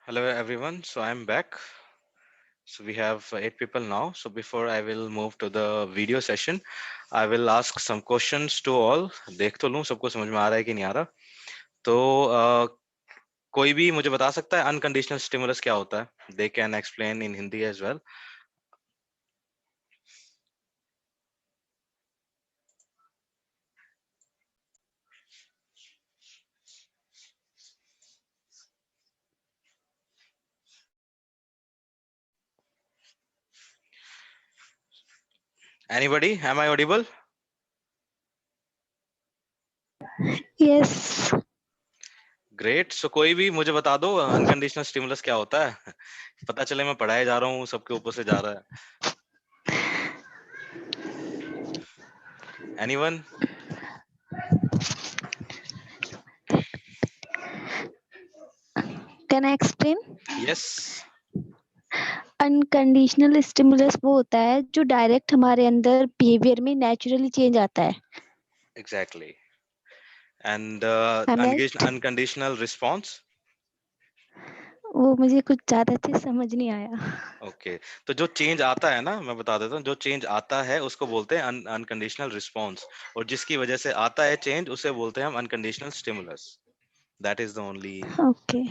Hello everyone. So I'm back. So we have 8 people now. So before I will move to the video session, I will ask some questions to all. देख तो लूं सबको समझ में आ रहा है कि नहीं आ रहा. तो कोई भी मुझे बता सकता है अनकंडीशनल स्टिमुलस क्या होता है? They can explain in Hindi as well. Anybody? Am I audible? Yes. Great. So कोई भी मुझे बता दो अनकंडीशनल स्टिमुलस क्या होता है? पता चले मैं पढ़ाए जा रहा हूँ सबके ऊपर से जा रहा है. Anyone? Can I explain? Yes. Unconditional stimulus वो होता है जो डायरेक्ट हमारे अंदर बिहेवियर में नेचुरली चेंज आता है. Exactly. And I'm right? unconditional response. वो मुझे कुछ ज्यादा अच्छे से समझ नहीं आया. ओके. तो जो चेंज आता है ना, मैं बता देता हूँ, जो चेंज आता है उसको बोलते हैं अनकंडीशनल रिस्पॉन्स, और जिसकी वजह से आता है चेंज उसे बोलते हैं हम unconditional stimulus. That is the only. Okay.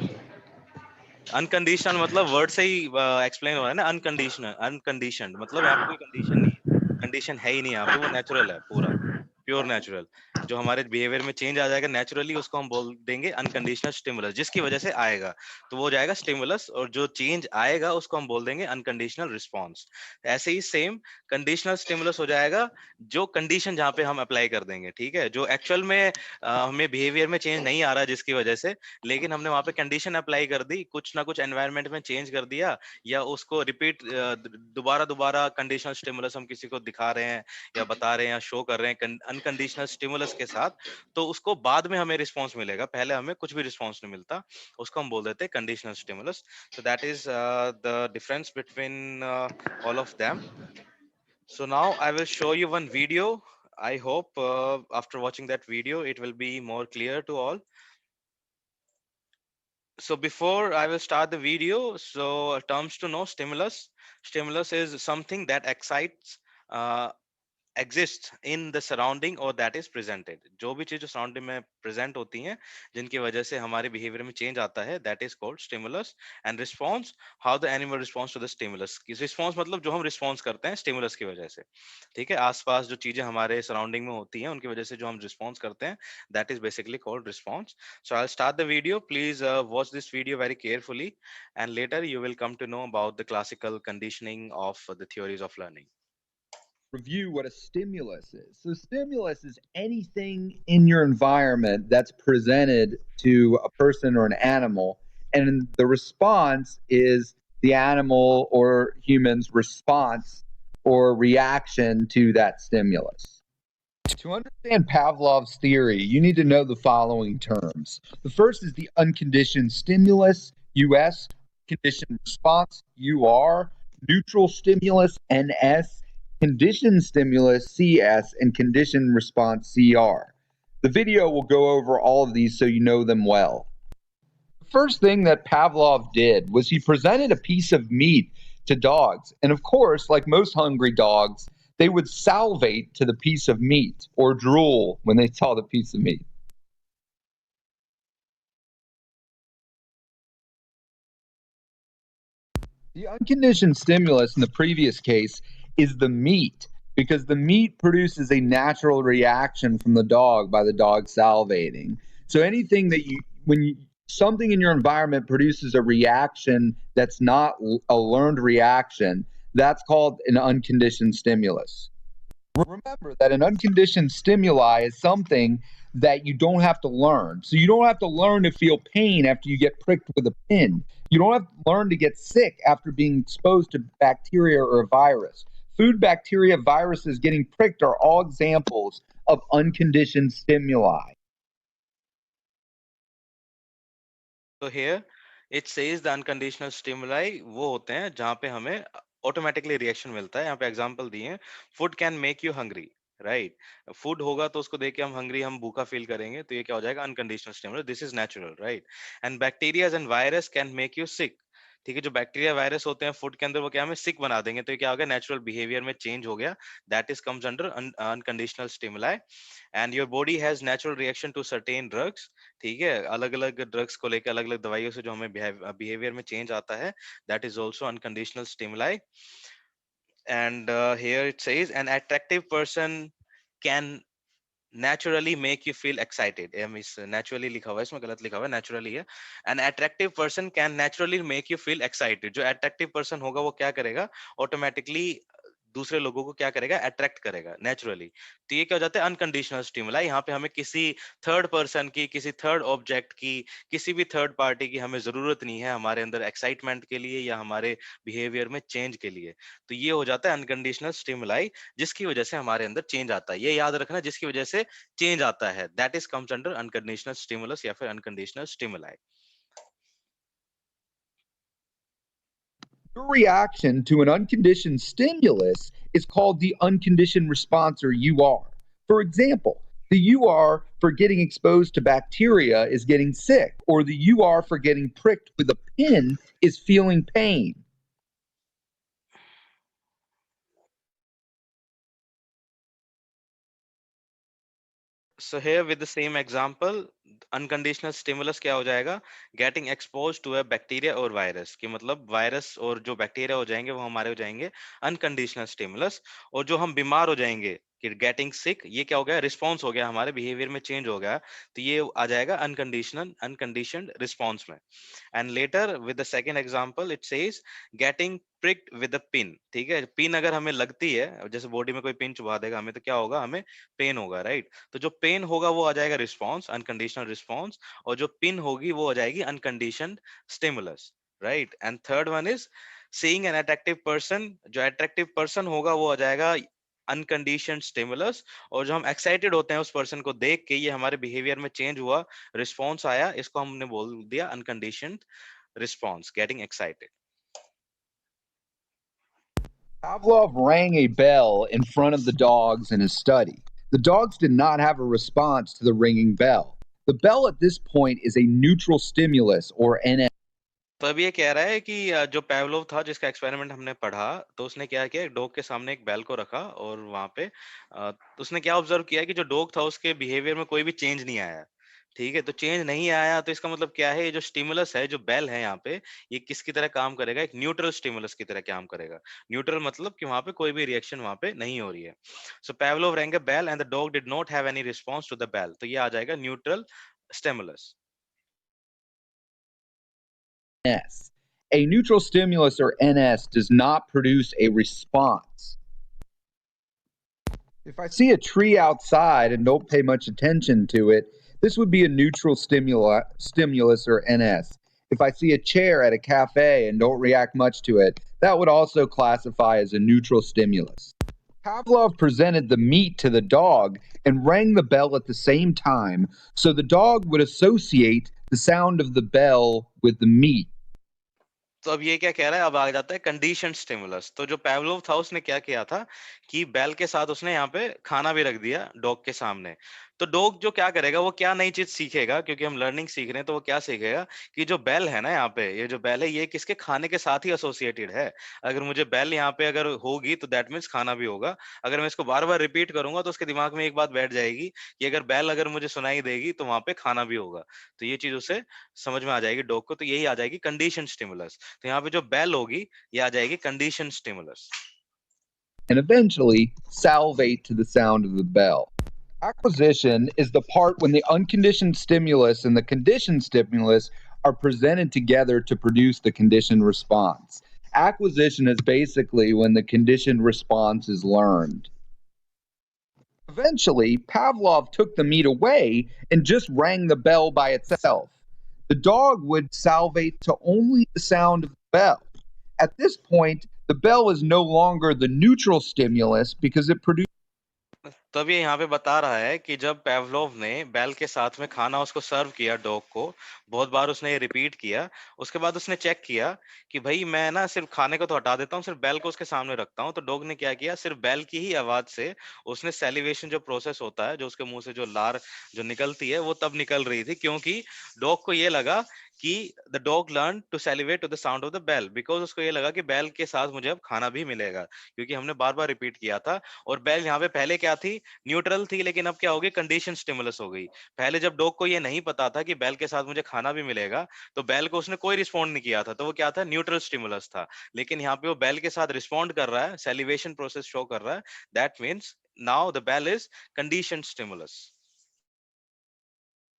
Unconditional मतलब वर्ड से ही एक्सप्लेन हो रहा है ना. अनकंडीशनल, अनकंडीशनड मतलब यहाँ पे कोई कंडीशन नहीं है, कंडीशन है ही नहीं यहाँ पे, वो नेचुरल है पूरा, प्योर नेचुरल. जो हमारे बिहेवियर में चेंज आ जाएगा नेचुरली उसको हम बोल देंगे अनकंडीशनल स्टिमुलस, जिसकी वजह से आएगा तो वो हो जाएगा स्टिमुलस, और जो चेंज आएगा उसको हम बोल देंगे अनकंडीशनल रिस्पॉन्स. ऐसे ही सेम कंडीशनल स्टिमुलस हो जाएगा जो कंडीशन जहाँ पे हम अप्लाई कर देंगे. ठीक है, जो एक्चुअल में हमें बिहेवियर में चेंज नहीं आ रहा जिसकी वजह से, लेकिन हमने वहां पे कंडीशन अप्लाई कर दी, कुछ ना कुछ एनवायरनमेंट में चेंज कर दिया, या उसको रिपीट दोबारा दोबारा कंडीशनल स्टिमुलस हम किसी को दिखा रहे हैं या बता रहे हैं या शो कर रहे हैं अनकंडीशनल स्टिमुलस के साथ, तो उसको बाद में हमें रिस्पॉन्स मिलेगा, पहले हमें कुछ भी रिस्पॉन्स नहीं मिलता, उसको हम बोल देते हैं conditional stimulus. So that is the difference between all of them. So now I will show you one video. I hope after watching that video it will be more clear to all. So before I will start the video, so terms to know: stimulus. Stimulus is something that excites, uh, exists in the surrounding or that is presented. जो भी चीज surrounding में present होती हैं जिनकी वजह से हमारे बिहेवियर में चेंज आता है, that is called stimulus. And response, how the animal responds to the stimulus. Response मतलब जो हम रिस्पॉन्स करते हैं स्टिमुलस की वजह से. ठीक है, आसपास जो चीजें हमारे सराउंडिंग में होती हैं उनकी वजह से जो हम रिस्पॉन्स करते हैं, that is basically called response. So I'll start the video. Please watch this video very carefully, and later you will come to know about the classical conditioning of the theories of learning. Review what a stimulus is. So, stimulus is anything in your environment that's presented to a person or an animal, and the response is the animal or human's response or reaction to that stimulus. To understand Pavlov's theory, you need to know the following terms. The first is the unconditioned stimulus, US, conditioned response, UR, neutral stimulus, NS, conditioned stimulus, CS, and conditioned response, CR. The video will go over all of these so you know them well. The first thing that Pavlov did was he presented a piece of meat to dogs. And of course, like most hungry dogs, they would salivate to the piece of meat or drool when they saw the piece of meat. The unconditioned stimulus in the previous case is the meat, because the meat produces a natural reaction from the dog by the dog salivating. So anything that something in your environment produces a reaction that's not a learned reaction, that's called an unconditioned stimulus. Remember that an unconditioned stimuli is something that you don't have to learn. So you don't have to learn to feel pain after you get pricked with a pin. You don't have to learn to get sick after being exposed to bacteria or a virus. Food, bacteria, viruses getting pricked are all examples of unconditioned stimuli. So here it says the unconditional stimuli वो होते हैं जहाँ पे हमें automatically reaction मिलता है. यहाँ पे एग्जांपल दिए हैं: food can make you hungry, right? Food होगा तो उसको देख के हम हंग्री, हम भूखा फील करेंगे, तो ये क्या हो जाएगा? Unconditional stimulus, this is natural, right? And bacterias and virus can make you sick. ठीक है, जो बैक्टीरिया वायरस होते हैं फूड के अंदर, वो क्या हमें सिक बना देंगे, तो ये क्या हो गया? नेचुरल बिहेवियर में चेंज हो गया, that is comes under unconditional stimuli. And your body has natural reaction to certain drugs. ठीक है, अलग अलग ड्रग्स को लेकर, अलग अलग दवाइयों से जो हमें बिहेवियर में चेंज आता है, that is also unconditional stimuli. And here it says an attractive person can naturally make you feel excited. इस naturally लिखा हुआ है, इसमें गलत लिखा हुआ है, naturally है। An attractive person can naturally make you feel excited. जो attractive person होगा वो क्या करेगा? Automatically दूसरे लोगों को क्या करेगा? अट्रैक्ट करेगा नेचुरली। तो ये क्या हो जाता है? Unconditional stimuli. यहाँ पे हमें किसी थर्ड पर्सन की, किसी थर्ड ऑब्जेक्ट की, किसी भी थर्ड पार्टी की हमें जरूरत नहीं है हमारे अंदर एक्साइटमेंट के लिए या हमारे बिहेवियर में चेंज के लिए। तो ये हो जाता है अनकंडीशनल स्टिमुलाई, जिसकी वजह से हमारे अंदर चेंज आता है। ये याद रखना, जिसकी वजह से चेंज आता है, that is comes under unconditional stimulus या फिर unconditional stimuli. Your reaction to an unconditioned stimulus is called the unconditioned response, or UR. For example, the UR for getting exposed to bacteria is getting sick, or the UR for getting pricked with a pin is feeling pain. So here with the same example, unconditional stimulus क्या हो जाएगा? Getting exposed to a bacteria or virus, कि मतलब virus और जो bacteria हो जाएंगे वो हमारे हो जाएंगे unconditional stimulus। और जो हम बीमार हो जाएंगे कि गेटिंग सिक, ये क्या हो गया? रिस्पॉन्स हो गया, हमारे बिहेवियर में चेंज हो गया, तो ये आ जाएगा अनकंडीशनड रिस्पॉन्स में। And later with the second example it says getting pricked with a pin। ठीक है, पिन अगर हमें लगती है, जैसे बॉडी में कोई पिन चुभा देगा हमें, तो क्या होगा? हमें पेन होगा, राइट? तो जो पेन होगा वो आ जाएगा रिस्पॉन्स, अनकंडीशनल रिस्पॉन्स, और जो पिन होगी वो हो जाएगी unconditioned stimulus, right? And third one is seeing an attractive person. जो अट्रैक्टिव पर्सन होगा वो आ जाएगा अनकंडीशनड स्टिमुलस, और जो हम एक्साइटेड होते हैं उस पर्सन को देख के, ये हमारे बिहेवियर में चेंज हुआ, रिस्पॉन्स आया, इसको हमने बोल दिया unconditioned response, getting excited. Pavlov rang a bell in front of the dogs in his study. The dogs did not have a response to the ringing bell. The bell at this point is a neutral stimulus, or NS. तो अब ये कह रहा है कि जो पेवलोव था जिसका एक्सपेरिमेंट हमने पढ़ा, तो उसने क्या किया? एक डॉग के सामने एक बेल को रखा और वहां पे तो उसने क्या ऑब्जर्व किया कि जो डॉग था उसके बिहेवियर में कोई भी चेंज नहीं आया। ठीक है, तो चेंज नहीं आया तो इसका मतलब क्या है? ये जो स्टिमुलस है, जो बेल है यहाँ पे, ये किसकी तरह काम करेगा? एक न्यूट्रल स्टिमुलस की तरह काम करेगा। न्यूट्रल मतलब कि वहां पे कोई भी रिएक्शन वहां पे नहीं हो रही है। So Pavlov rang a bell and the dog did not have any response to the bell, तो ये आ जाएगा neutral stimulus. A neutral stimulus, or NS, does not produce a response. If I see a tree outside and don't pay much attention to it, this would be a neutral stimulus, or NS. If I see a chair at a cafe and don't react much to it, that would also classify as a neutral stimulus. Pavlov presented the meat to the dog and rang the bell at the same time, so the dog would associate the sound of the bell with the meat. तो अब ये क्या कह रहा है? अब आ जाता है कंडीशन स्टिमुलस। तो जो पेवलोव था उसने क्या किया था कि बेल के साथ उसने यहाँ पे खाना भी रख दिया डॉग के सामने। तो डॉग जो क्या करेगा, वो क्या नई चीज सीखेगा? क्योंकि हम लर्निंग सीख रहे हैं, तो वो क्या सीखेगा कि जो बेल है ना यहाँ पे, ये जो बेल है ये किसके खाने के साथ ही एसोसिएटेड है। अगर मुझे बेल यहाँ पे अगर होगी तो दैट मीन्स खाना भी होगा। अगर मैं इसको बार बार रिपीट करूंगा तो उसके दिमाग में एक बात बैठ जाएगी कि अगर बेल अगर मुझे सुनाई देगी तो वहां पे खाना भी होगा। तो ये चीज उसे समझ में आ जाएगी डॉग को, तो यही आ जाएगी कंडीशन स्टिमुलस। तो यहाँ पे जो बेल होगी ये आ जाएगी condition stimulus. And eventually salivate to the sound of the bell. Acquisition is the part when the unconditioned stimulus and the conditioned stimulus are presented together to produce the conditioned response. Acquisition is basically when the conditioned response is learned. Eventually, Pavlov took the meat away and just rang the bell by itself. The dog would salivate to only the sound of the bell. At this point, the bell is no longer the neutral stimulus because it produces. तो अब ये यहाँ पे बता रहा है कि जब पेवलोव ने बेल के साथ में खाना उसको सर्व किया डॉग को, बहुत बार उसने ये रिपीट किया, उसके बाद उसने चेक किया कि भाई मैं ना सिर्फ खाने को तो हटा देता हूँ, सिर्फ बेल को उसके सामने रखता हूँ। तो डॉग ने क्या किया, सिर्फ बेल की ही आवाज से उसने सैलिवेशन जो प्रोसेस होता है, जो उसके मुंह से जो लार जो निकलती है, वो तब निकल रही थी क्योंकि डॉग को ये लगा कि the dog learn to salivate to the sound of the bell, because उसको ये लगा कि बेल के साथ मुझे अब खाना भी मिलेगा, क्योंकि हमने बार बार रिपीट किया था। और बेल यहाँ पे पहले क्या थी, न्यूट्रल थी, लेकिन अब क्या हो गई, कंडीशन स्टिमुलस हो गई। पहले जब डॉग को ये नहीं पता था कि बेल के साथ मुझे खाना भी मिलेगा, तो बेल को उसने कोई रिस्पॉन्ड नहीं किया था, तो वो क्या था, न्यूट्रल स्टिमुलस था। लेकिन यहाँ पे वो बेल के साथ रिस्पॉन्ड कर रहा है, सेलिवेशन प्रोसेस शो कर रहा है, that means now the bell is condition stimulus.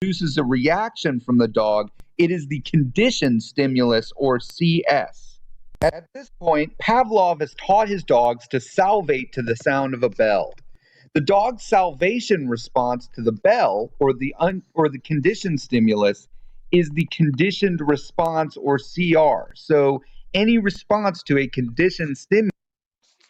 Produces a reaction from the dog, it is the conditioned stimulus or CS. At this point, Pavlov has taught his dogs to salivate to the sound of a bell. The dog's salivation response to the bell or the conditioned stimulus is the conditioned response or CR. So any response to a conditioned stimulus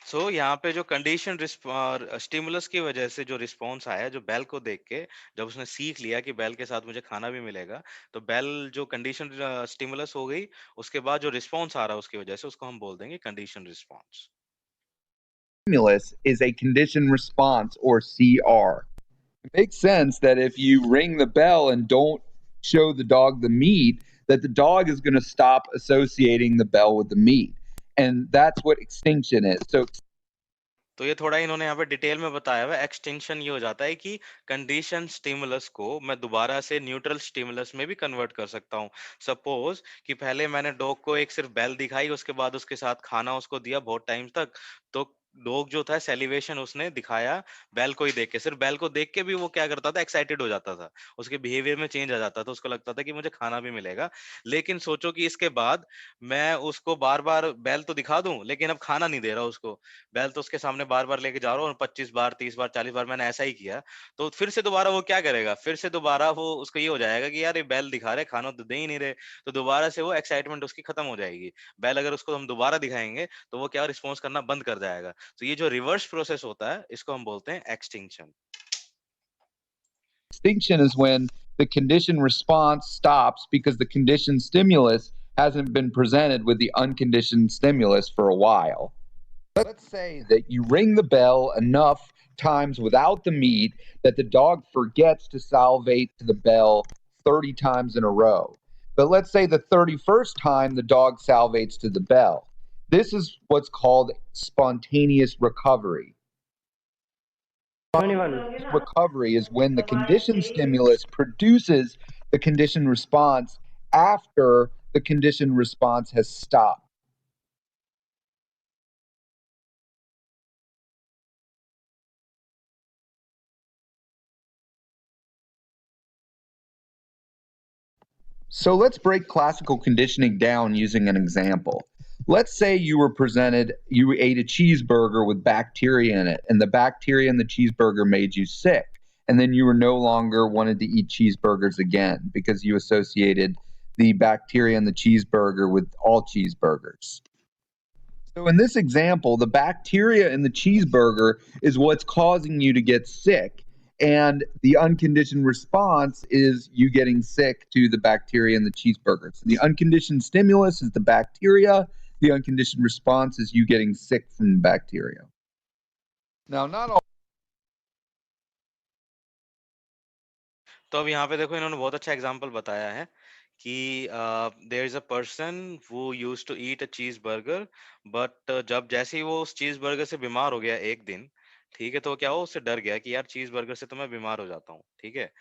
सो यहाँ पे जो condition stimulus की वजह से जो response आया, जो bell को देख के, जब उसने सीख लिया कि बेल के साथ मुझे खाना भी मिलेगा, तो बेल जो कंडीशन स्टिमुलस हो गई, उसके बाद जो रिस्पॉन्स आ रहा है उसकी वजह से उसको हम बोल देंगे condition response. is a conditioned response or CR. It makes sense that if you ring the bell and don't show the dog the meat, that the dog is going to stop associating the bell with the meat. And that's what extinction is. So तो ये थोड़ा इन्होंने यहाँ पे detail में बताया हुआ है। एक्सटेंशन ये हो जाता है कि कंडीशन स्टिमुलस को मैं दोबारा से न्यूट्रल स्टिमुलस में भी कन्वर्ट कर सकता हूँ। सपोज कि पहले मैंने डॉग को एक सिर्फ बेल दिखाई, उसके बाद उसके साथ खाना उसको दिया बहुत टाइम तक, तो डॉग जो था सेलिवेशन उसने दिखाया बेल को ही देख के, सिर्फ बेल को देख के भी वो क्या करता था, एक्साइटेड हो जाता था, उसके बिहेवियर में चेंज आ जाता था, उसको लगता था कि मुझे खाना भी मिलेगा। लेकिन सोचो कि इसके बाद मैं उसको बार बार बेल तो दिखा दूं, लेकिन अब खाना नहीं दे रहा उसको, बैल तो उसके सामने बार-बार लेके जा रहा हूँ और 25 बार, 30 बार, 40 बार मैंने ऐसा ही किया। तो फिर से दोबारा वो क्या करेगा? फिर से दोबारा वो उसको ये हो जाएगा कि यार ये बैल दिखा रहे, खाना तो दे ही नहीं रहे। तो दोबारा से वो एक्साइटमेंट उसकी खत्म हो जाएगी। बैल अगर उसको हम दोबारा दिखाएँगे, तो वो क्या रिस्पॉन्स करना बंद कर जाएगा। तो ये जो रिवर्स प्रोसेस होता है, इसको हम बोलते हैं extinction. extinction is when the conditioned response stops because the conditioned stimulus hasn't been presented with the unconditioned stimulus for a while. Let's say that you ring the bell enough times without the meat that the dog forgets to salivate to the bell 30 times in a row. But let's say the 31st time the dog salivates to the bell. This is what's called spontaneous recovery. Spontaneous recovery is when the conditioned stimulus produces the conditioned response after the conditioned response has stopped. So let's break classical conditioning down using an example. Let's say you ate a cheeseburger with bacteria in it, and the bacteria in the cheeseburger made you sick. And then you were no longer wanted to eat cheeseburgers again because you associated the bacteria in the cheeseburger with all cheeseburgers. So in this example, the bacteria in the cheeseburger is what's causing you to get sick. And the unconditioned response is you getting sick to the bacteria in the cheeseburger. So the unconditioned stimulus is the bacteria. The unconditioned response is you getting sick from the bacteria. Now, not all. तो अब यहाँ पे देखो इन्होंने बहुत अच्छा example बताया है कि there is a person who used to eat a cheeseburger, but जब जैसे ही वो उस चीज बर्गर से बीमार हो गया एक दिन, ठीक है, तो क्या हुआ, उससे डर गया कि यार चीज बर्गर से तो मैं बीमार हो जाता हूँ, ठीक है।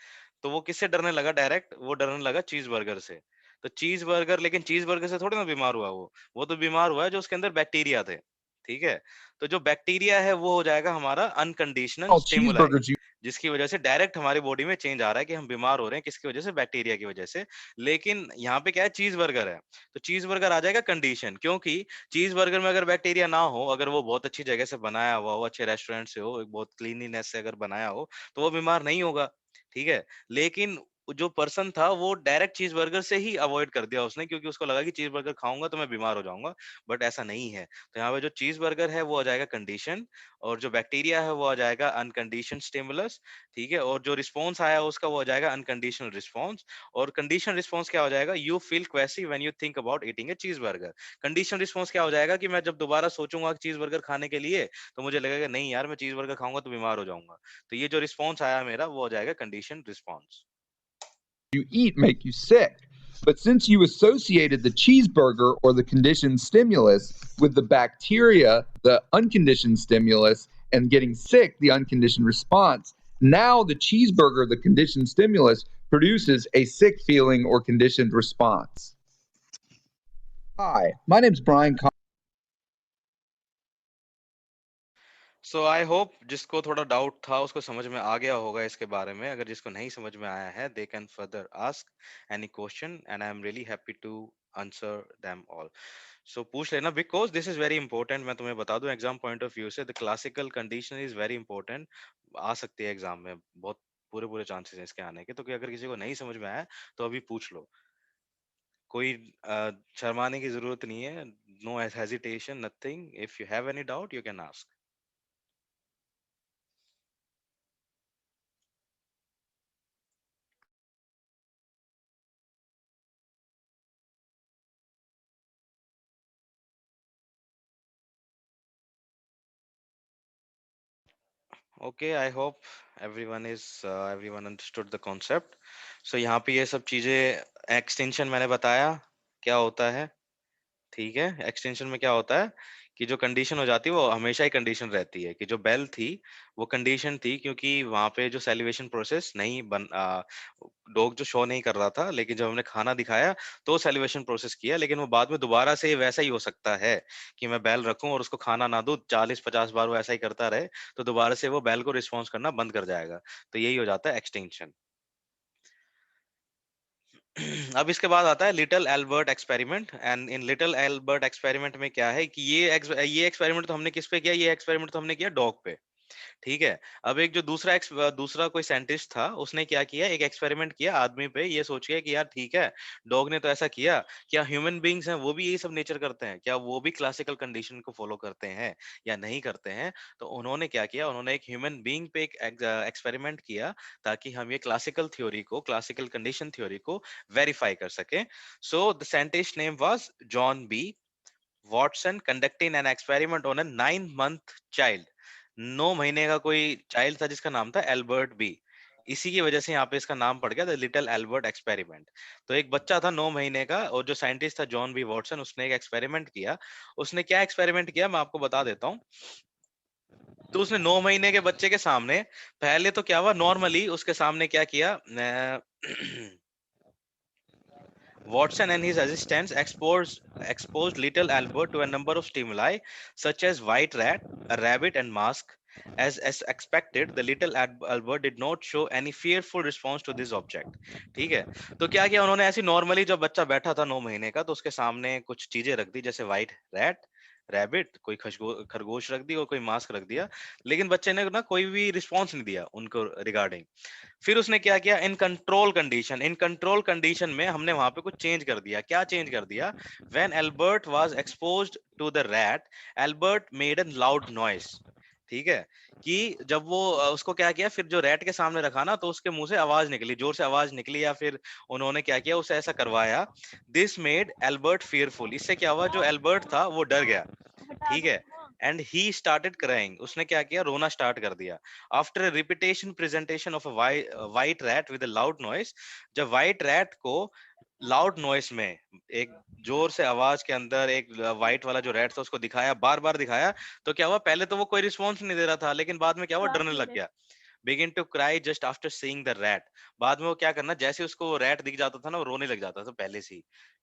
तो वो किससे डरने लगा, डायरेक्ट वो डरने लगा चीज बर्गर से। तो चीज बर्गर, लेकिन चीज बर्गर से थोड़ी ना बीमार हुआ, वो तो बीमार हुआ है जो उसके अंदर बैक्टीरिया थे, ठीक है। तो जो बैक्टीरिया है वो हो जाएगा हमारा unconditional All stimuli, cheeseburgers you जिसकी वजह से डायरेक्ट हमारी बॉडी में चेंज आ रहा है कि हम बीमार हो रहे हैं, किसकी वजह से, बैक्टीरिया की वजह से। लेकिन यहाँ पे क्या है, चीज बर्गर है, तो चीज बर्गर आ जाएगा कंडीशन, क्योंकि चीज बर्गर में अगर बैक्टीरिया ना हो, अगर वो बहुत अच्छी जगह से बनाया हुआ हो, अच्छे रेस्टोरेंट से हो, एक बहुत क्लीनलीनेस से अगर बनाया हो, तो वो बीमार नहीं होगा, ठीक है। लेकिन जो पर्सन था वो डायरेक्ट चीज बर्गर से ही अवॉइड कर दिया उसने, क्योंकि उसको लगा कि चीज बर्गर खाऊंगा तो मैं बीमार हो जाऊंगा, बट ऐसा नहीं है। तो यहाँ पे जो चीज बर्गर है वो आ जाएगा कंडीशन, और जो बैक्टीरिया है वो आ जाएगा अनकंडीशन स्टिमुलस, ठीक है। और जो रिस्पॉन्स आया उसका वो आ जाएगा अनकंडीशनल रिस्पॉन्स। और कंडीशन रिस्पॉन्स क्या हो जाएगा, you feel queasy when you think about eating a cheeseburger. Condition response क्या हो जाएगा कि मैं जब दोबारा सोचूंगा चीज बर्गर खाने के लिए, तो मुझे लगेगा नहीं यार मैं चीज बर्गर खाऊंगा तो बीमार हो जाऊंगा। तो ये जो रिस्पॉन्स आया मेरा वो हो जाएगा condition response. you eat make you sick. But since you associated the cheeseburger or the conditioned stimulus with the bacteria, the unconditioned stimulus, and getting sick, the unconditioned response, now the cheeseburger, the conditioned stimulus, produces a sick feeling or conditioned response. Hi, my name's Brian. So I hope जिसको थोड़ा doubt था उसको समझ में आ गया होगा इसके बारे में। अगर जिसको नहीं समझ में आया है they can further ask any question and I am really happy to answer them all. So पूछ लेना, because this is very important. मैं तुम्हें बता दूं एग्जाम पॉइंट ऑफ व्यू से the classical condition is very important, आ सकती है एग्जाम में, बहुत पूरे पूरे चांसेस हैं इसके आने के। तो कि अगर किसी को नहीं समझ में आया तो अभी पूछ लो, कोई शर्माने की जरूरत नहीं है, no hesitation nothing, if you have any doubt you can ask. Okay, I hope everyone understood the concept. So यहाँ पे ये सब चीजें एक्सटेंशन मैंने बताया क्या होता है, ठीक है। एक्सटेंशन में क्या होता है कि जो कंडीशन हो जाती है वो हमेशा ही कंडीशन रहती है, कि जो बेल थी वो कंडीशन थी क्योंकि वहां पे जो सेलिवेशन प्रोसेस नहीं बन डॉग जो शो नहीं कर रहा था, लेकिन जब हमने खाना दिखाया तो सेलिवेशन प्रोसेस किया, लेकिन वो बाद में दोबारा से वैसा ही हो सकता है कि मैं बेल रखूं और उसको खाना ना दूं, 40-50 बार वो ऐसा ही करता रहे, तो दोबारा से वो बेल को रिस्पॉन्स करना बंद कर जाएगा। तो यही हो जाता है एक्सटेंशन। अब इसके बाद आता है little Albert experiment. And in little Albert experiment में क्या है कि ये एक्सपेरिमेंट तो हमने किस पे किया, ये एक्सपेरिमेंट तो हमने किया डॉग पे, ठीक है। अब एक जो दूसरा कोई साइंटिस्ट था उसने क्या किया, एक एक्सपेरिमेंट किया आदमी पे, ये सोच के कि यार ठीक है डॉग ने तो ऐसा किया, क्या ह्यूमन बीइंग्स हैं वो भी यही सब नेचर करते हैं, क्या वो भी क्लासिकल कंडीशन को फॉलो करते हैं या नहीं करते हैं। तो उन्होंने क्या किया, उन्होंने एक ह्यूमन बीइंग पे एक एक्सपेरिमेंट किया ताकि हम ये क्लासिकल कंडीशन थ्योरी को वेरीफाई कर सके। So the scientist name was John B Watson conducting an experiment on a 9 month child. 9 महीने का कोई चाइल्ड था जिसका नाम था एल्बर्ट बी। इसी की वजह से यहाँ पे इसका नाम पड़ गया द लिटिल एल्बर्ट एक्सपेरिमेंट। तो एक बच्चा था 9 महीने का और जो साइंटिस्ट था जॉन बी वॉटसन, उसने एक एक्सपेरिमेंट किया। उसने क्या एक्सपेरिमेंट किया मैं आपको बता देता हूँ। तो उसने 9 महीने के बच्चे के सामने पहले तो क्या हुआ, नॉर्मली उसके सामने क्या किया, Watson and his assistants exposed little Albert to a number of stimuli, such as white rat, a rabbit, and mask. As expected, the little Albert did not show any fearful response to this object. ठीक है। तो क्या किया उन्होंने, ऐसी normally जब बच्चा बैठा था 9 महीने का तो उसके सामने कुछ चीजें रख दी, जैसे व्हाइट रैट, रैबिट, कोई खरगोश रख दी और कोई मास्क रख दिया, लेकिन बच्चे ने ना कोई भी रिस्पॉन्स नहीं दिया उनको रिगार्डिंग। फिर उसने क्या किया, इन कंट्रोल कंडीशन में हमने वहां पे कुछ चेंज कर दिया। क्या चेंज कर दिया, when Albert was exposed to the rat, Albert made a loud noise. ठीक है, कि जब वो उसको क्या किया, फिर जो रैट के सामने रखा ना तो उसके मुंह से आवाज निकली, जोर से आवाज निकली, या फिर उन्होंने क्या किया उसे ऐसा करवाया। This made Albert fearful. इससे क्या हुआ, जो एल्बर्ट था वो डर गया, ठीक है। एंड ही स्टार्टेड क्राइंग, उसने क्या किया, रोना स्टार्ट कर दिया। After repetition presentation of white rat with loud noise, जब व्हाइट रैट को लाउड नॉइस में एक जोर से आवाज के अंदर एक व्हाइट वाला जो रैट था उसको दिखाया, बार बार दिखाया, तो क्या हुआ, पहले तो वो कोई रिस्पॉन्स नहीं दे रहा था, लेकिन बाद में क्या हुआ, डरने लग गया। Begin to cry just after seeing the rat. बाद में वो क्या करना, जैसे उसको रैट दिख जाता था ना वो रोने लग जाता था पहले से ही।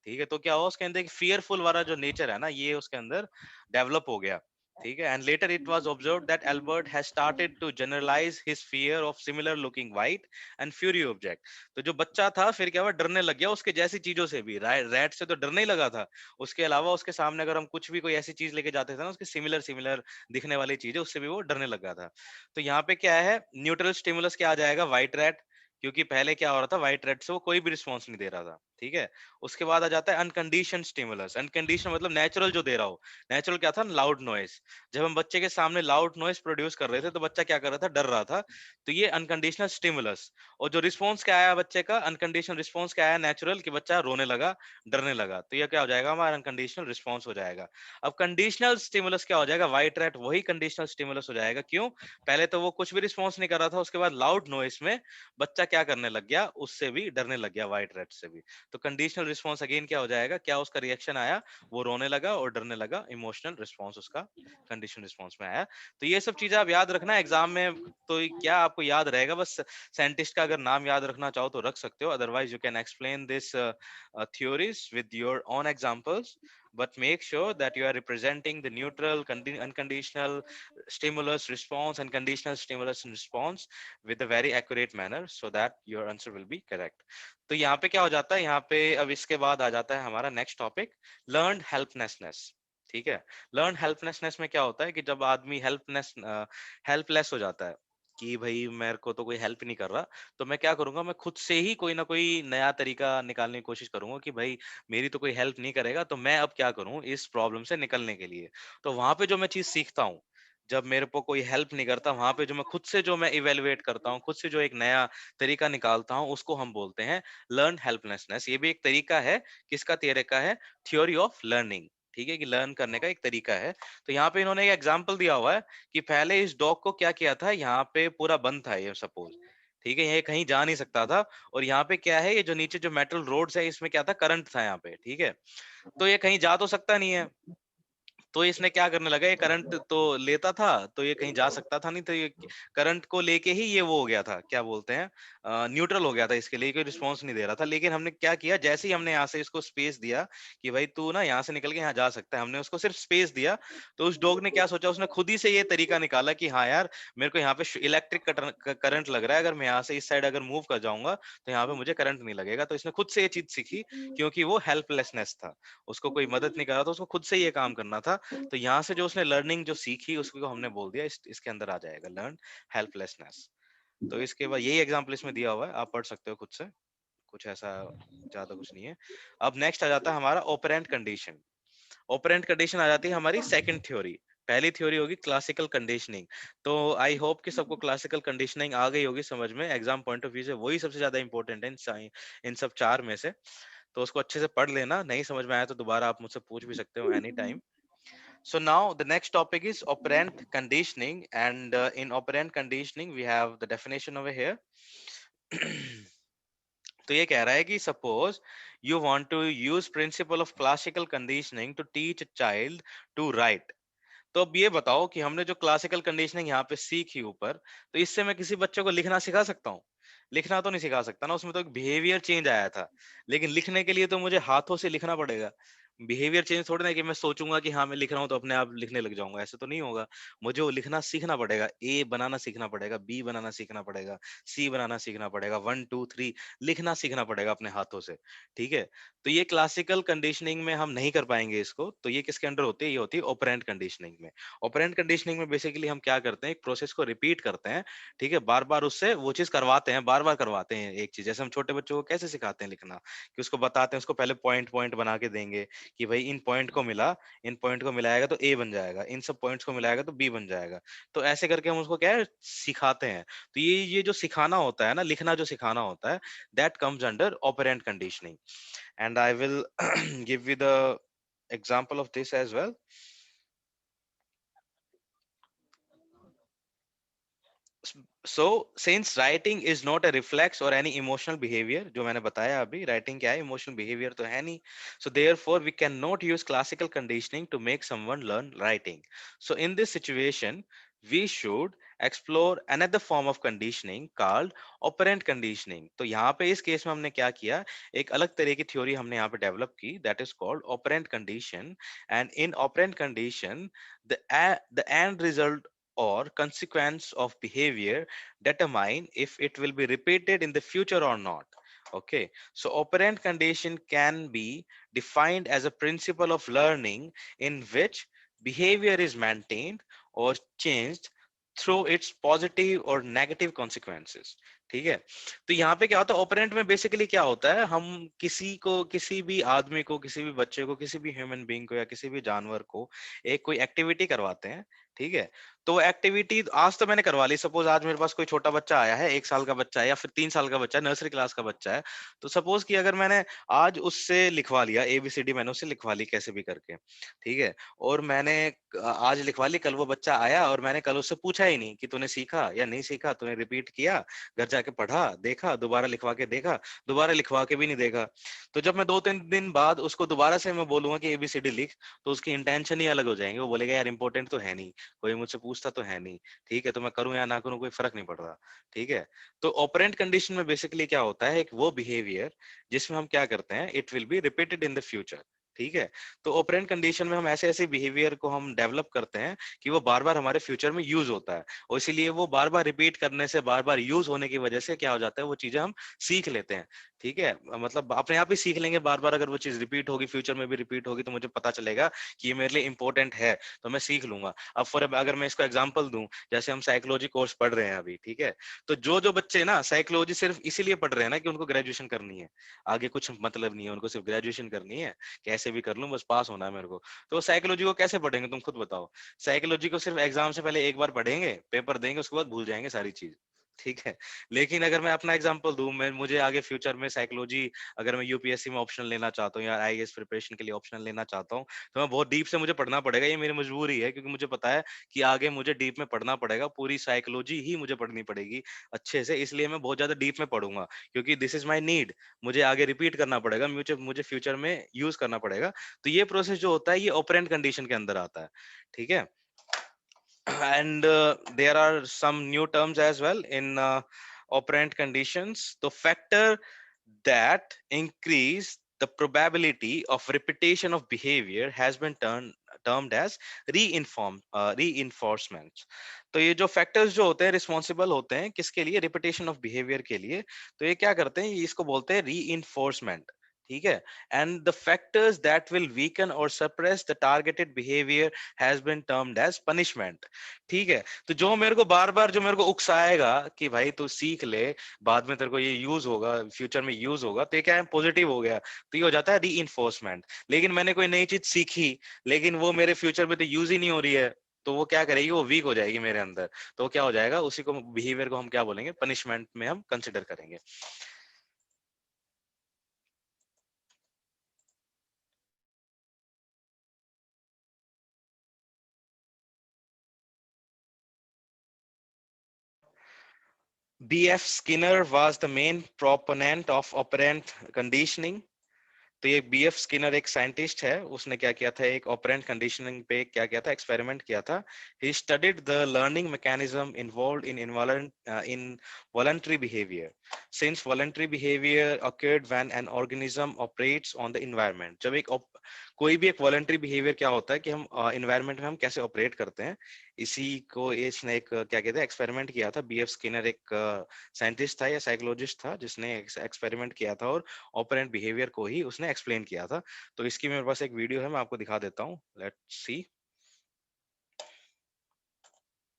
ठीक है, तो क्या हुआ, उसके अंदर एक फियरफुल वाला जो नेचर है ना ये उसके अंदर डेवलप हो गया। ठीक है, and later it was observed that Albert has started to generalise his fear of similar looking white and furry object. तो जो बच्चा था फिर क्या हुआ, डरने लग गया उसके जैसी चीजों से भी। रैट से तो डरने ही लगा था, उसके अलावा उसके सामने अगर हम कुछ भी कोई ऐसी चीज लेके जाते थे ना उसके सिमिलर सिमिलर दिखने वाली चीजें, उससे भी वो डरने लगा था। तो यहाँ पे क्या है, न्यूट्रल स्टिमुलस क्या आ जाएगा, व्हाइट रैट, क्योंकि पहले क्या हो रहा था, व्हाइट रेड से वो कोई भी रिस्पॉन्स नहीं दे रहा था, ठीक है। उसके बाद आ जाता है अनकंडीशन स्टिमुलस। अनकंडीशन मतलब नेचुरल जो दे रहा हो। नेचुरल क्या था, लाउड नॉइज। जब हम बच्चे के सामने लाउड नॉइज प्रोड्यूस कर रहे थे तो बच्चा क्या कर रहा था, डर रहा था, तो ये अनकंडीशनल स्टिमुलस। और जो रिस्पॉन्स क्या आया बच्चे का, अनकंडीशनल रिस्पॉन्स क्या आया, नेचुरल, कि बच्चा रोने लगा, डरने लगा, तो ये क्या हो जाएगा, हमारा अनकंडीशनल रिस्पॉन्स हो जाएगा। अब कंडीशनल स्टिमुलस क्या हो जाएगा, व्हाइट रेट वही कंडीशनल स्टिमुलस हो जाएगा। क्यों, पहले तो वो कुछ भी रिस्पॉन्स नहीं कर रहा था, उसके बाद लाउड नॉइस में बच्चा क्या करने लग गया, उससे भी डरने लग गया, व्हाइट रेट से भी। तो कंडीशनल रिस्पॉन्स अगेन क्या हो जाएगा, क्या उसका रिएक्शन आया, वो रोने लगा और डरने लगा, इमोशनल रिस्पॉन्स उसका कंडीशनल रिस्पॉन्स में आया। तो ये सब चीजें आप याद रखना एग्जाम में। तो क्या आपको याद रहेगा, बस साइंटिस्ट का अगर नाम याद रखना चाहो तो रख सकते हो, otherwise you can explain this theories with your own examples, but make sure that you are representing the neutral, unconditional stimulus response and conditional stimulus response with a very accurate manner so that your answer will be correct. तो यहाँ पे क्या हो जाता है, यहाँ पे अब इसके बाद आ जाता है हमारा नेक्स्ट टॉपिक, लर्नड हेल्पलेसनेस। ठीक है, लर्न हेल्पलेसनेस में क्या होता है कि जब आदमी हेल्पलेस हो जाता है कि भाई मेरे को तो कोई हेल्प नहीं कर रहा, तो मैं क्या करूंगा, मैं खुद से ही कोई ना कोई नया तरीका निकालने की कोशिश करूंगा कि भाई मेरी तो कोई हेल्प नहीं करेगा, तो मैं अब क्या करूं इस प्रॉब्लम से निकलने के लिए। तो वहां पे जो मैं चीज सीखता हूँ, जब मेरे को कोई हेल्प नहीं करता, वहां पे जो मैं खुद से जो मैं इवेलुएट करता हूँ, खुद से जो एक नया तरीका निकालता हूँ, उसको हम बोलते हैं लर्न हेल्पलेसनेस। ये भी एक तरीका है, किसका तरीका है, थ्योरी ऑफ लर्निंग। ठीक है, कि लर्न करने का एक तरीका है। तो यहाँ पे इन्होंने एक एग्जाम्पल दिया हुआ है कि पहले इस डॉग को क्या किया था, यहाँ पे पूरा बंद था ये सपोज, ठीक है, ये कहीं जा नहीं सकता था, और यहाँ पे क्या है, ये जो नीचे जो मेटल रोड्स है इसमें क्या था, करंट था यहाँ पे, ठीक है। तो ये कहीं जा तो सकता नहीं है, तो इसने क्या करने लगा, ये करंट तो लेता था, तो ये कहीं जा सकता था नहीं, तो ये करंट को लेके ही ये वो हो गया था, क्या बोलते हैं, न्यूट्रल हो गया था, इसके लिए कोई रिस्पॉन्स नहीं दे रहा था। लेकिन हमने क्या किया, जैसे ही हमने यहाँ से इसको स्पेस दिया कि भाई तू ना यहाँ से निकल के यहाँ जा सकता है, हमने उसको सिर्फ स्पेस दिया, तो उस डॉग ने क्या सोचा, उसने खुद ही से ये तरीका निकाला कि हाँ यार, मेरे को यहाँ पे इलेक्ट्रिक करंट लग रहा है, अगर मैं यहाँ से इस साइड अगर मूव कर जाऊंगा तो यहाँ पे मुझे करंट नहीं लगेगा। तो इसने खुद से ये चीज सीखी, क्योंकि वो हेल्पलेसनेस था, उसको कोई मदद नहीं कर रहा था, उसको खुद से ये काम करना था। तो यहाँ से जो उसने लर्निंग जो सीखी, उसको हमने बोल दिया इसके अंदर आ जाएगा लर्न हेल्पलेसनेस। तो इसके बाद यही एग्जांपल इसमें दिया हुआ है, आप पढ़ सकते हो खुद से, कुछ ऐसा ज्यादा कुछ नहीं है। अब नेक्स्ट आ जाता है हमारा ऑपरेंट कंडीशन। ऑपरेंट कंडीशन आ जाती है हमारी सेकंड थ्योरी। पहली थ्योरी होगी क्लासिकल कंडीशनिंग। तो आई होप कि सबको क्लासिकल कंडीशनिंग आ गई होगी समझ में, एग्जाम पॉइंट ऑफ व्यू से वही सबसे ज्यादा इंपॉर्टेंट है इन सब चार में से। तो उसको अच्छे से पढ़ लेना, नहीं समझ में आया तो दोबारा आप मुझसे पूछ भी सकते हो any time. So now the next topic is operant conditioning, and in operant conditioning we have the definition over here. तो ये कह रहा है कि suppose you want to use principle of classical conditioning to teach a child to write. तो अब ये बताओ कि हमने जो क्लासिकल कंडीशनिंग यहाँ पे सीखी ऊपर, तो इससे मैं किसी बच्चे को लिखना सिखा सकता हूँ? लिखना तो नहीं सिखा सकता ना, उसमें तो एक बिहेवियर चेंज आया था। लेकिन लिखने के लिए तो मुझे हाथों से लिखना पड़ेगा। बिहेवियर चेंज थोड़ी ना कि मैं सोचूंगा कि हाँ मैं लिख रहा हूँ तो अपने आप लिखने लग जाऊंगा, ऐसे तो नहीं होगा। मुझे वो लिखना सीखना पड़ेगा, ए बनाना सीखना पड़ेगा, बी बनाना सीखना पड़ेगा, सी बनाना सीखना पड़ेगा, 1 2 3 लिखना सीखना पड़ेगा अपने हाथों से। ठीक है, तो ये क्लासिकल कंडीशनिंग में हम नहीं कर पाएंगे इसको, तो ये किसके अंडर होती है, ये होती है ऑपरेंट कंडीशनिंग में। ऑपरेंट कंडीशनिंग में बेसिकली हम क्या करते हैं, एक प्रोसेस को रिपीट करते हैं, ठीक है, बार बार उससे वो चीज करवाते हैं, बार बार करवाते हैं एक चीज। जैसे हम छोटे बच्चों को कैसे सिखाते हैं लिखना, कि उसको बताते हैं, उसको पहले पॉइंट पॉइंट बना के देंगे कि भाई इन पॉइंट को मिला, इन पॉइंट को मिलाएगा तो ए बन जाएगा, इन सब पॉइंट्स को मिलाएगा तो बी बन जाएगा। तो ऐसे करके हम उसको क्या है सिखाते हैं। तो ये जो सिखाना होता है ना, लिखना जो सिखाना होता है, that comes under operant conditioning. And I will give you the example of this as well. So since writing is not a reflex or any emotional behavior, जो मैंने बताया अभी, writing क्या है, emotional behavior तो है नहीं, so therefore we cannot use classical conditioning to make someone learn writing. So in this situation we should explore another form of conditioning called operant conditioning. तो यहाँ पे इस केस में हमने क्या किया, एक अलग तरह की थ्योरी हमने यहाँ पे डेवलप की, that is called operant condition. And in operant condition the end result or consequence of behavior determine if it will be repeated in the future or not. Okay, so operant condition can be defined as a principle of learning in which behavior is maintained or changed through its positive or negative consequences. ठीक है, तो यहाँ पे क्या होता है, operand में basically क्या होता है, हम किसी को, किसी भी आदमी को, किसी भी बच्चे को, किसी भी ह्यूमन बीइंग को या किसी भी जानवर को एक कोई एक्टिविटी करवाते हैं, ठीक है। तो एक्टिविटी आज तो मैंने करवा ली, सपोज आज मेरे पास कोई छोटा बच्चा आया है, 1 साल का बच्चा है या फिर 3 साल का बच्चा है, नर्सरी क्लास का बच्चा है, तो सपोज कि अगर मैंने आज उससे लिखवा लिया ABCD, मैंने उससे लिखवा ली कैसे भी करके, ठीक है, और मैंने आज लिखवा ली, कल वो बच्चा आया और मैंने कल उससे पूछा ही नहीं कि तूने सीखा या नहीं सीखा, तूने रिपीट किया, घर जाके पढ़ा, देखा, दोबारा लिखवा के देखा, दोबारा लिखवा के भी नहीं देखा। तो जब मैं 2-3 दिन बाद उसको दोबारा से मैं बोलूंगा कि ABCD लिख, तो उसकी इंटेंशन ही अलग हो जाएंगे, वो बोलेगा यार इंपॉर्टेंट तो है नहीं, कोई मुझसे पूछता तो है नहीं, ठीक है, तो मैं करूं या ना करूं कोई फर्क नहीं पड़ रहा, ठीक है। तो ऑपरेंट कंडीशन में बेसिकली क्या होता है, एक वो बिहेवियर जिसमें हम क्या करते हैं, it will be repeated in the future, ठीक है। तो ऑपरेंट कंडीशन में हम ऐसे ऐसे बिहेवियर को हम डेवलप करते हैं कि वो बार बार हमारे फ्यूचर में यूज होता है, और इसीलिए वो बार बार रिपीट करने से, बार बार यूज होने की वजह से क्या हो जाता है, वो चीजें हम सीख लेते हैं, ठीक है। मतलब अपने आप ही सीख लेंगे, बार बार अगर वो चीज रिपीट होगी, फ्यूचर में भी रिपीट होगी, तो मुझे पता चलेगा कि ये मेरे लिए इंपॉर्टेंट है, तो मैं सीख लूंगा। अब फॉर अगर मैं इसको एग्जांपल दूं, जैसे हम साइकोलॉजी कोर्स पढ़ रहे हैं अभी, ठीक है, तो जो जो बच्चे ना साइकोलॉजी सिर्फ इसीलिए पढ़ रहे हैं ना कि उनको ग्रेजुएशन करनी है, आगे कुछ मतलब नहीं है, उनको सिर्फ ग्रेजुएशन करनी है, कैसे भी कर लूं, बस पास होना है मेरे को, तो साइकोलॉजी को कैसे पढ़ेंगे, तुम खुद बताओ। साइकोलॉजी को सिर्फ एग्जाम से पहले एक बार पढ़ेंगे, पेपर देंगे, उसके बाद भूल जाएंगे सारी चीज, ठीक है। लेकिन अगर मैं अपना एग्जांपल दूं, मैं मुझे आगे फ्यूचर में साइकोलॉजी, अगर मैं यूपीएससी में ऑप्शनल लेना चाहता हूँ या आईएएस प्रिपरेशन के लिए ऑप्शनल लेना चाहता हूँ, तो मैं बहुत डीप से मुझे पढ़ना पड़ेगा, ये मेरी मजबूरी है, क्योंकि मुझे पता है कि आगे मुझे डीप में पढ़ना पड़ेगा, पूरी साइकोलॉजी ही मुझे पढ़नी पड़ेगी अच्छे से, इसलिए मैं बहुत ज्यादा डीप में पढ़ूंगा, क्योंकि दिस इज माई नीड, मुझे आगे रिपीट करना पड़ेगा, मुझे मुझे फ्यूचर में यूज करना पड़ेगा। तो ये प्रोसेस जो होता है, ये ऑपरेंट कंडीशन के अंदर आता है, ठीक है। And there are some new terms as well in operant conditions. The factor that increase the probability of repetition of behavior has been termed as reinforcement. तो ये जो फैक्टर्स जो होते हैं, रिस्पॉन्सिबल होते हैं किसके लिए, रिपीटेशन ऑफ बिहेवियर के लिए, तो ये क्या करते हैं, ये इसको बोलते हैं री, ठीक है। And the factors that will weaken और suppress the targeted behaviour has been termed as punishment, ठीक है। तो जो मेरे को बार बार, जो मेरे को उकसाएगा कि भाई तू सीख ले, बाद में तेरे को ये यूज होगा, फ्यूचर में यूज होगा, तो ये क्या है, पॉजिटिव हो गया, तो ये हो जाता है री। लेकिन मैंने कोई नई चीज सीखी, लेकिन वो मेरे फ्यूचर में तो यूज ही नहीं हो रही है, तो वो क्या करेगी, वो वीक हो जाएगी मेरे अंदर, तो वो क्या हो जाएगा, उसी को बिहेवियर को हम क्या बोलेंगे, पनिशमेंट में हम कंसिडर करेंगे। B.F. Skinner was the main proponent of operant conditioning. तो ये BF स्किनर एक साइंटिस्ट है, उसने क्या किया था, एक ऑपरेंट कंडीशनिंग पे क्या किया था, एक्सपेरिमेंट किया था। He studied the learning mechanism involved in voluntary behavior, since voluntary behavior occurred when an organism operates on the environment. जब कोई भी एक वॉलंटरी बिहेवियर क्या होता है कि हम एनवायरनमेंट में हम कैसे ऑपरेट करते हैं, इसी को इसने एक क्या कहते हैं, एक्सपेरिमेंट किया था। BF स्किनर एक साइंटिस्ट था या साइकोलॉजिस्ट था, जिसने एक्सपेरिमेंट किया था और ऑपरेंट बिहेवियर को ही उसने एक्सप्लेन किया था। तो इसकी मेरे पास एक वीडियो है, मैं आपको दिखा देता हूँ, let's see.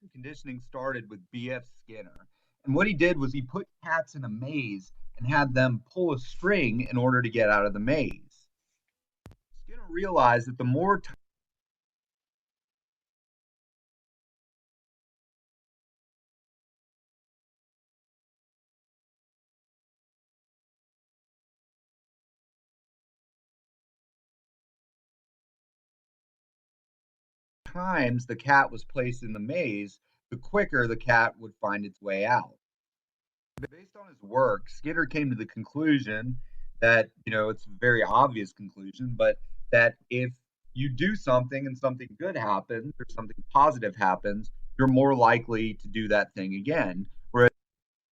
Conditioning started with B.F. Skinner. And what he did was he put cats in a maze and had them pull a string in order to get out of the maze. Skinner realized that the more times the cat was placed in the maze, the quicker the cat would find its way out. Based on his work, Skinner came to the conclusion that, it's a very obvious conclusion, but that if you do something and something good happens or something positive happens, you're more likely to do that thing again.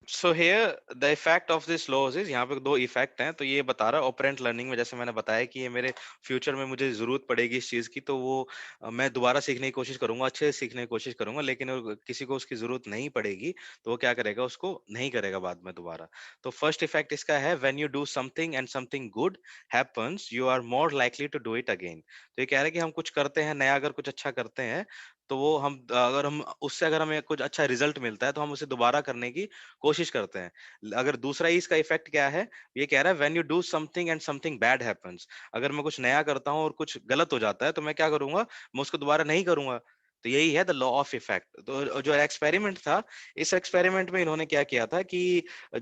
So here the effect of this laws is, यहाँ पे दो effect हैं, तो ये बता रहा है operand learning में, जैसे मैंने बताया कि ये मेरे फ्यूचर में मुझे जरूरत पड़ेगी इस चीज की, तो वो मैं दोबारा सीखने की कोशिश करूंगा, अच्छे से सीखने की कोशिश करूंगा, लेकिन किसी को उसकी जरूरत नहीं पड़ेगी तो वो क्या करेगा, उसको नहीं करेगा बाद में दोबारा। तो फर्स्ट इफेक्ट इसका है, when you do something and something good happens, you are more likely to do it again. तो ये कह रहा है कि हम कुछ करते हैं नया, अगर कुछ अच्छा करते हैं तो वो हम अगर हम उससे अगर हमें कुछ अच्छा रिजल्ट मिलता है तो हम उसे दोबारा करने की कोशिश करते हैं। अगर दूसरा ही इसका इफेक्ट क्या है, ये कह रहा है when you do something and something bad happens, अगर मैं कुछ नया करता हूँ और कुछ गलत हो जाता है तो मैं क्या करूंगा, मैं उसको दोबारा नहीं करूंगा। तो यही है द लॉ ऑफ इफेक्ट। तो जो एक्सपेरिमेंट था, इस एक्सपेरिमेंट में इन्होंने क्या किया था कि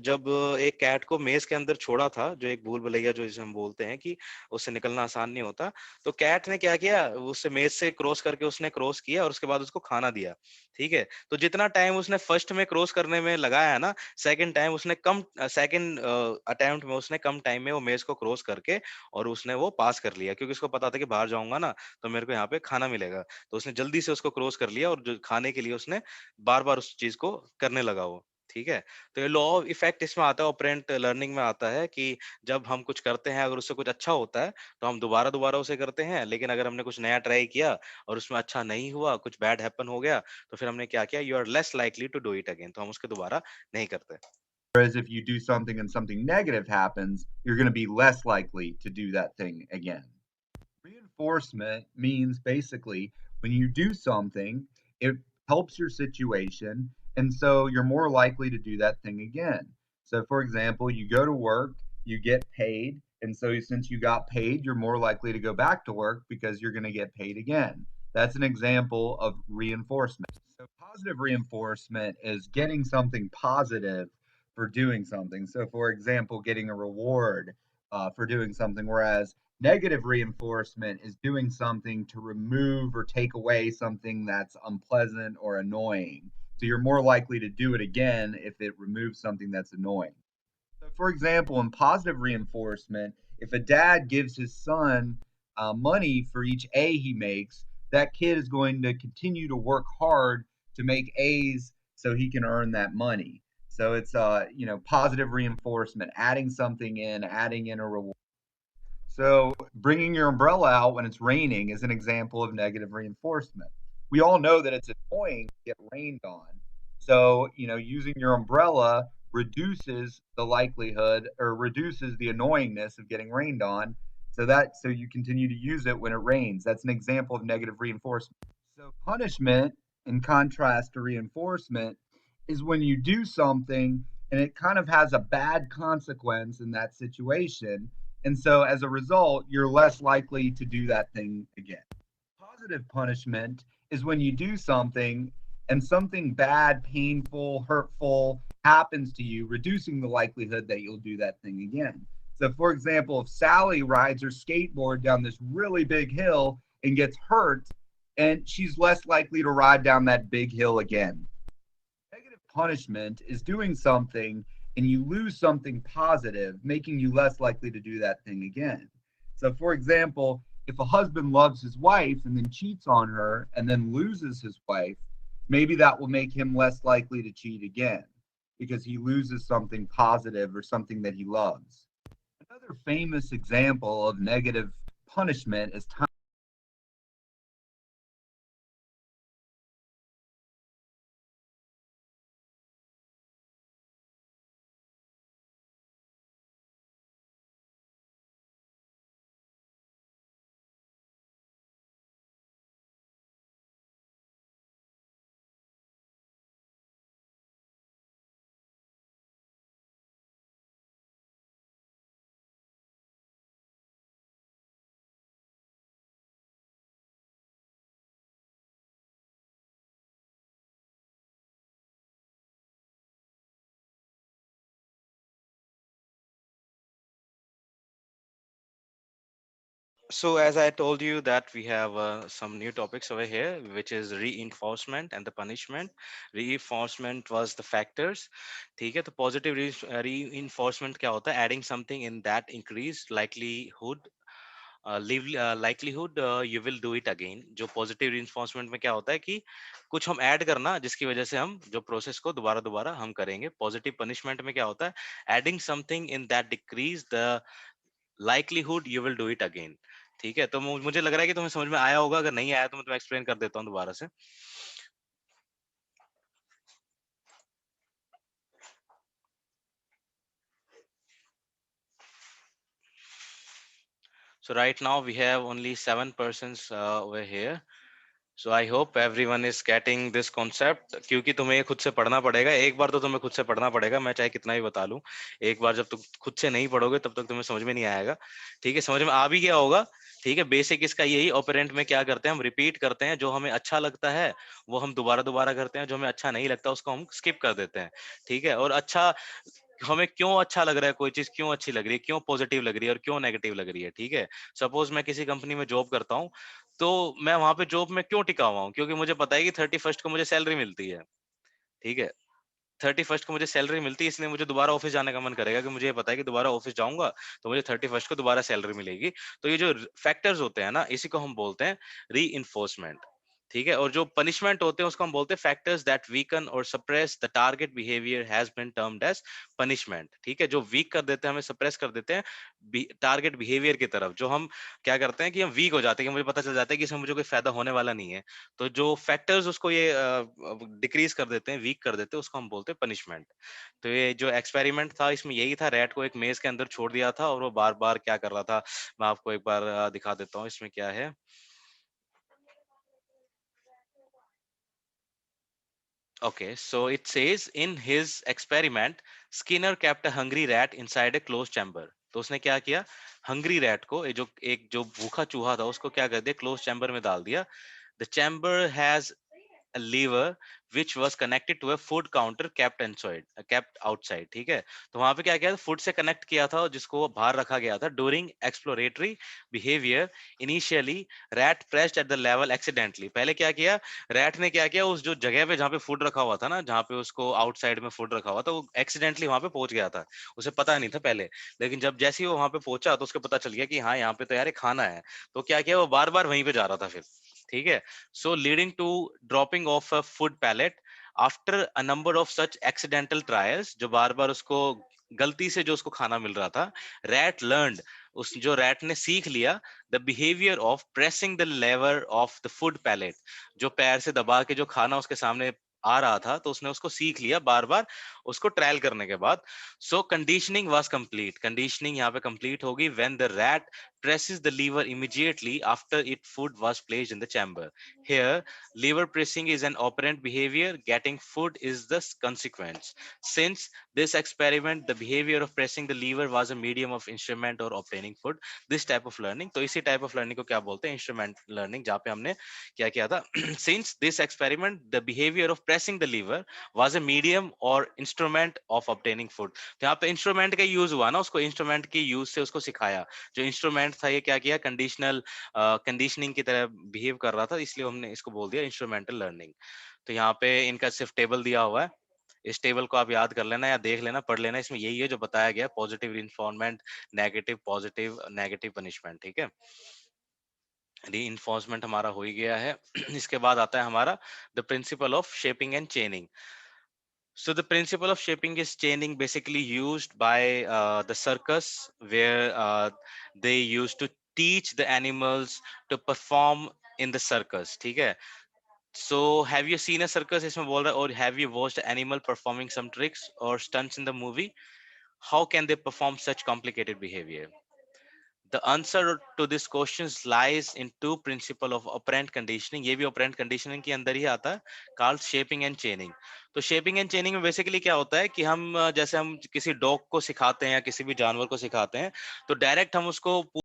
जब एक कैट को मेज के अंदर छोड़ा था, जो एक भूल भुलैया जो जिसे हम बोलते हैं कि उससे निकलना आसान नहीं होता, तो कैट ने क्या किया, उससे मेज से क्रॉस करके उसने क्रॉस किया और उसके बाद उसको खाना दिया। ठीक है, तो जितना टाइम उसने फर्स्ट में क्रॉस करने में लगाया है ना, सेकंड टाइम उसने कम सेकंड अटेम्प्ट में उसने कम टाइम में वो मेज को क्रॉस करके और उसने वो पास कर लिया, क्योंकि उसको पता था कि बाहर जाऊंगा ना तो मेरे को यहाँ पे खाना मिलेगा। तो उसने जल्दी से उसको क्रॉस कर लिया और जो खाने के लिए उसने बार बार उस चीज को करने लगा वो। ठीक है, तो ये लॉ ऑफ इफेक्ट इसमें आता है, ऑपरेंट लर्निंग में आता है कि जब हम कुछ करते हैं अगर उससे कुछ अच्छा होता है तो हम दोबारा दोबारा उसे करते हैं, लेकिन अगर हमने कुछ नया ट्राई किया और उसमें अच्छा नहीं हुआ, कुछ बैड हैपन हो गया, तो फिर हमने क्या किया, you are less likely to do it again, तो हम उसके दोबारा नहीं करते। Whereas if you do something and something negative happens, you're going to be less likely to do that thing again. Reinforcement means basically when you do something, it helps your situation, and so you're more likely to do that thing again. So, for example, you go to work, you get paid, and so since you got paid, you're more likely to go back to work because you're going to get paid again. That's an example of reinforcement. So, positive reinforcement is getting something positive for doing something. So, for example, getting a reward for doing something, whereas negative reinforcement is doing something to remove or take away something that's unpleasant or annoying. So you're more likely to do it again if it removes something that's annoying. So, for example, in positive reinforcement, if a dad gives his son money for each A he makes, that kid is going to continue to work hard to make A's so he can earn that money. So it's positive reinforcement, adding something in, adding in a reward. So, bringing your umbrella out when it's raining is an example of negative reinforcement. We all know that it's annoying to get rained on. So, using your umbrella reduces the likelihood or reduces the annoyingness of getting rained on so you continue to use it when it rains. That's an example of negative reinforcement. So, punishment, in contrast to reinforcement, is when you do something and it kind of has a bad consequence in that situation, and so as a result, you're less likely to do that thing again. Positive punishment is when you do something and something bad, painful, hurtful happens to you, reducing the likelihood that you'll do that thing again. So, for example, if Sally rides her skateboard down this really big hill and gets hurt, and she's less likely to ride down that big hill again. Negative punishment is doing something and you lose something positive, making you less likely to do that thing again. So, for example, if a husband loves his wife and then cheats on her and then loses his wife, maybe that will make him less likely to cheat again because he loses something positive or something that he loves. Another famous example of negative punishment is time. So as I told you that we have some new topics over here, which is reinforcement and the punishment. Reinforcement was the factors. ठीक है, तो positive reinforcement क्या होता है? Adding something in that increase likelihood, likelihood you will do it again. जो positive reinforcement में क्या होता है कि कुछ हम ऐड करना जिसकी वजह से हम जो प्रोसेस को दोबारा दोबारा हम करेंगे। पॉजिटिव पनिशमेंट में क्या होता है? Adding something in that decrease the likelihood you will do it again. ठीक है, तो मुझे लग रहा है कि तुम्हें समझ में आया होगा, अगर नहीं आया तो मैं तुम्हें एक्सप्लेन कर देता हूँ दोबारा से। So right now we have only 7 persons over here. So I hope everyone is getting this concept, क्योंकि तुम्हें ये खुद से पढ़ना पड़ेगा। एक बार तो तुम्हें खुद से पढ़ना पड़ेगा, मैं चाहे कितना भी बता लूं। एक बार जब तुम खुद से नहीं पढ़ोगे तब तक तुम्हें समझ में नहीं आएगा। ठीक है, समझ में आ भी गया होगा। ठीक है, बेसिक इसका यही, ऑपरेंट में क्या करते हैं, हम रिपीट करते हैं। जो हमें अच्छा लगता है वो हम दोबारा दोबारा करते हैं, जो हमें अच्छा नहीं लगता उसको हम स्किप कर देते हैं। ठीक है, और अच्छा, हमें क्यों अच्छा लग रहा है, कोई चीज क्यों अच्छी लग रही है, क्यों पॉजिटिव लग रही है और क्यों नेगेटिव लग रही है। ठीक है, सपोज मैं किसी कंपनी में जॉब करता हूँ, तो मैं वहां पे जॉब में क्यों टिका हुआ हूँ, क्योंकि मुझे पता है कि 31st को मुझे सैलरी मिलती है। ठीक है, 31st को मुझे सैलरी मिलती है, इसलिए मुझे दोबारा ऑफिस जाने का मन करेगा, कि मुझे ये पता है कि दोबारा ऑफिस जाऊंगा तो मुझे 31st को दोबारा सैलरी मिलेगी। तो ये जो फैक्टर्स होते हैं ना, इसी को हम बोलते हैं री। ठीक है, और जो पनिशमेंट होते हैं उसको हम बोलते हैं फैक्टर्स दैट वीकन और suppress the target behaviour has been termed as punishment. ठीक है, जो वीक कर देते हैं, हमें सप्रेस कर देते हैं टारगेट बिहेवियर की तरफ, जो हम क्या करते हैं कि हम वीक हो जाते हैं, कि मुझे पता चल जाता है कि इसमें मुझे कोई फायदा होने वाला नहीं है। तो जो फैक्टर्स उसको ये डिक्रीज कर देते हैं, वीक कर देते हैं, उसको हम बोलते हैं पनिशमेंट। तो ये जो एक्सपेरिमेंट था इसमें यही था, रैट को एक मेज के अंदर छोड़ दिया था और वो बार बार क्या कर रहा था, मैं आपको एक बार दिखा देता हूँ इसमें क्या है। Okay, so it says in his experiment, Skinner kept a hungry rat inside a closed chamber. तो उसने क्या किया, हंग्री रैट को, एक जो भूखा चूहा था उसको क्या कर दिया, क्लोज चैम्बर में डाल दिया। The chamber has a lever which was connected to a food counter kept outside। ठीक है, तो वहां पे क्या किया, फूड से कनेक्ट किया था, जिसको बाहर रखा गया था। During exploratory behaviour initially rat pressed at the level accidentally. पहले क्या किया, रैट ने क्या किया, उस जो जगह पे जहाँ पे फूड रखा हुआ था ना, जहाँ पे उसको आउटसाइड में फूड रखा हुआ था, वो एक्सीडेंटली वहां पे पहुंच गया था। उसे पता नहीं था पहले, लेकिन जब जैसे ही वो वहां पे पहुंचा तो उसको पता चल गया कि हाँ यहाँ पे तो यार ये खाना है। तो क्या किया, वो बार बार वहीं पे जा रहा था फिर। ठीक है, so leading to dropping of a food pallet after a number of such accidental trials, जो बार बार उसको गलती से जो उसको खाना मिल रहा था, rat learned, उस जो रैट ने सीख लिया, the behaviour of pressing the lever of the food pellet, जो पैर से दबा के जो खाना उसके सामने आ रहा था, तो उसने उसको सीख लिया बार बार उसको ट्रायल करने के बाद। सो कंडीशनिंग वाज कंप्लीट, कंडीशनिंग यहाँ पे कंप्लीट होगी when the rat presses the lever immediately after its food was placed in the chamber. Here, lever pressing is an operant behavior, getting food is the consequence. Since this experiment, the behavior of pressing the lever was a medium of instrument or obtaining food. This type of learning, तो इसी type of learning को क्या बोलते हैं, instrument learning, जहाँ पे हमने क्या किया था, since this experiment, the behavior of pressing the lever was a medium or instrument of obtaining food. तो यहाँ पे इंस्ट्रूमेंट का यूज हुआ ना, उसको इंस्ट्रूमेंट की यूज से उसको सिखाया। जो इंस्ट्रूमेंट था ये क्या किया, कंडीशनिंग की तरह बिहेव कर रहा था, इसलिए हमने इसको बोल दिया इंस्ट्रूमेंटल लर्निंग। तो यहाँ पे इनका सिर्फ टेबल दिया हुआ है, इस टेबल को आप याद कर लेना या देख लेना, पढ़ लेना, इसमें यही है जो बताया गया, positive reinforcement, negative positive, negative punishment. ठीक है, रीइंफोर्समेंट हमारा हो ही गया है। इसके बाद आता है हमारा the principle of shaping and चेनिंग। So the principle of shaping is chaining, basically used by the circus, where they used to teach the animals to perform in the circus. ठीक है, so have you seen a circus, इसमें बोल रहा है, or have you watched an animal performing some tricks or stunts in the movie? How can they perform such complicated behavior? The answer to this question lies in two principle of operant conditioning। ये भी operant conditioning के अंदर ही आता है, called shaping and chaining। तो shaping and chaining में basically क्या होता है कि हम जैसे हम किसी डॉग को सिखाते हैं या किसी भी जानवर को सिखाते हैं, तो डायरेक्ट हम उसको